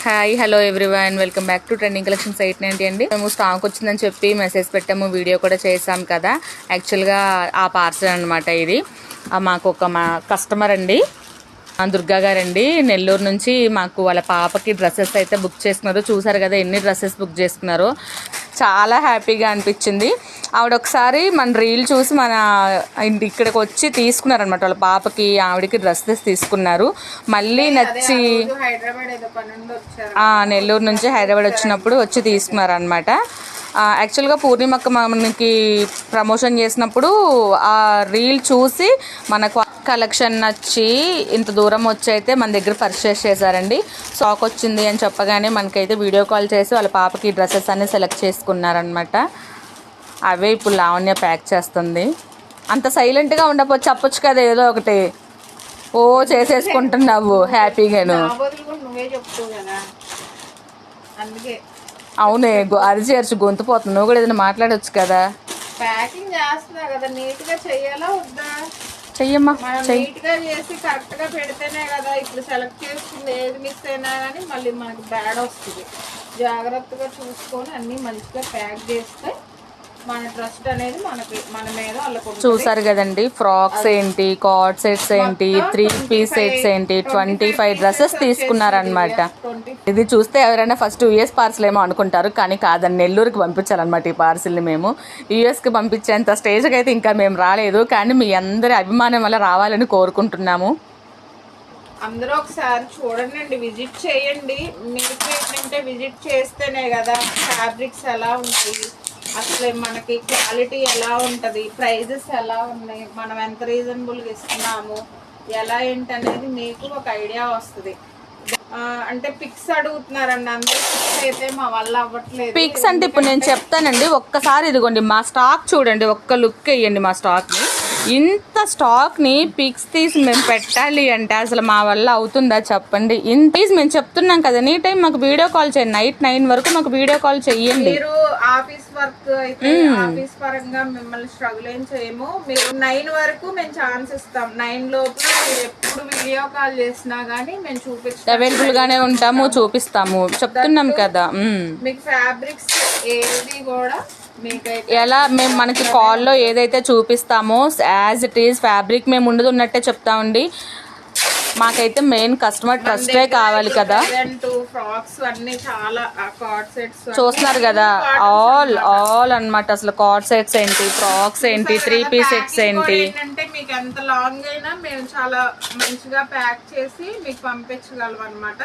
Hi hello everyone, welcome back to trending collections 890 అండి. మేము stock వచ్చిందని చెప్పి మెసేజ్ పెట్టాము, వీడియో కూడా చేసాం కదా. యాక్చువల్గా ఆ పార్సల్ అనమాట ఇది. మాకు మా కస్టమర్ అండి, దుర్గా గారండి, నెల్లూరు నుంచి మాకు వాళ్ళ పాపకి డ్రెస్సెస్ అయితే బుక్ చేసుకున్నారు. చూసారు కదా ఎన్ని డ్రెస్సెస్ బుక్ చేసుకున్నారో. చాలా హ్యాపీగా అనిపించింది. ఆవిడ ఒకసారి మన రీల్ చూసి మన ఇక్కడికి వచ్చి తీసుకున్నారనమాట. వాళ్ళ పాపకి ఆవిడకి డ్రెస్సెస్ తీసుకున్నారు. మళ్ళీ నచ్చి నెల్లూరు నుంచి హైదరాబాద్ వచ్చినప్పుడు వచ్చి తీసుకున్నారనమాట. యాక్చువల్గా పూర్ణిమక్క మనకి ప్రమోషన్ చేసినప్పుడు ఆ రీల్ చూసి మనకు కలెక్షన్ నచ్చి ఇంత దూరం వచ్చి అయితే మన దగ్గర పర్చేస్ చేశారండి. స్టాక్ వచ్చింది అని చెప్పగానే మనకైతే వీడియో కాల్ చేసి వాళ్ళ పాపకి డ్రెస్సెస్ అన్ని సెలెక్ట్ చేసుకున్నారనమాట. అవే ఇప్పుడు లావణ్య ప్యాక్ చేస్తుంది. అంత సైలెంట్గా ఉండకపోతే చెప్పొచ్చు కదా ఏదో ఒకటి. ఓ చేసేసుకుంటున్నావు హ్యాపీగాను. అవునే అరిచి గొంతు పోతుంది. నువ్వు కూడా ఏదైనా మాట్లాడవచ్చు కదా. ప్యాకింగ్ చేస్తున్నా కదా, నీట్ గా చెయ్యాలా వద్దా? చెయ్యమ్మా, నీట్ గా చేసి కరెక్ట్ గా పెడితేనే కదా. ఇప్పుడు సెలెక్ట్ చేసుకుంది ఏది మిస్ అయినా కానీ మళ్ళీ మనకి బ్యాడ్ వస్తుంది. జాగ్రత్తగా చూసుకొని అన్ని మంచిగా ప్యాక్ చేస్తే మన ట్రస్ట్ అనేది మన మీద వాళ్ళకు. చూసారు కదండి, ఫ్రాక్స్ ఏంటి, కార్డ్ సెట్స్ ఏంటి, 3 పీస్ సెట్స్ ఏంటి, 25 డ్రెస్సెస్ తీసుకున్నారనమాట. ఇది చూస్తే ఎవరైనా ఫస్ట్ యూఎస్ పార్సల్ ఏమో అనుకుంటారు, కానీ కాదండి, నెల్లూరుకి పంపించాలన్నమాట ఈ పార్సిల్ని. మేము యూఎస్కి పంపించేంత స్టేజ్కి అయితే ఇంకా మేము రాలేదు, కానీ మీ అందరి అభిమానం వల్ల రావాలని కోరుకుంటున్నాము. అందరూ ఒకసారి చూడండి, విజిట్ చేయండి. మీకు ఏంటంటే విజిట్ చేస్తేనే కదా ఫ్యాబ్రిక్స్ ఎలా ఉంటాయి, అసలు మనకి క్వాలిటీ ఎలా ఉంటుంది, ప్రైజెస్ ఎలా ఉన్నాయి, మనం ఎంత రీజనబుల్గా ఇస్తున్నాము, ఎలా ఏంటనేది మీకు ఒక ఐడియా వస్తుంది. అంటే పిక్స్ అడుగుతున్నారండి అందరూ. పిక్స్ అయితే మా వల్ల అవ్వట్లేదు. పిక్స్ అంటే ఇప్పుడు నేను చెప్తానండి, ఒక్కసారి ఇదిగోండి మా స్టాక్ చూడండి, ఒక్క లుక్ వేయండి మా స్టాక్ని. ఇంత స్టాక్ని పిక్స్ తీసి మేము పెట్టాలి అంటే అసలు మా వల్ల అవుతుందా చెప్పండి? ఇంత తీసి మేము చెప్తున్నాం కదా, ఎనీ టైం మాకు వీడియో కాల్ చేయండి. నైట్ 9 వరకు మాకు వీడియో కాల్ చేయండి. మీరు ఆఫీస్ వర్క్ అయితే ఆఫీస్ పరంగా మిమ్మల్ని స్ట్రగుల్ ఏం చేయము. మీరు 9 వరకు మేము ఛాన్స్ ఇస్తాం. 9 లోపల మీరు ఎప్పుడు వీడియో కాల్ చేసినా గానీ మేము చూపిస్తాం, అవైలబుల్ గానే ఉంటాము, చూపిస్తాము, చెప్తున్నాం కదా. మీకు ఫ్యాబ్రిక్స్ ఏది కూడా ఎలా మేము మనకి కాల్లో ఏదైతే చూపిస్తామో యాజ్ ఇట్ ఈజ్ ఫ్యాబ్రిక్ మేము ఉండదు ఉన్నట్టే చెప్తామండి. మాకైతే మెయిన్ కస్టమర్ ట్రస్టే కావాలి కదా. చూస్తున్నారు కదా, ఆల్ అన్నమాట. అసలు కార్డ్ సెట్స్ ఏంటి, ఫ్రాక్స్ ఏంటి, 3 పీస్ సెట్స్ ఏంటి. మీకు ఎంత లాంగ్ అయినా మేము చాలా మంచిగా ప్యాక్ చేసి మీకు పంపించగలం అన్నమాట.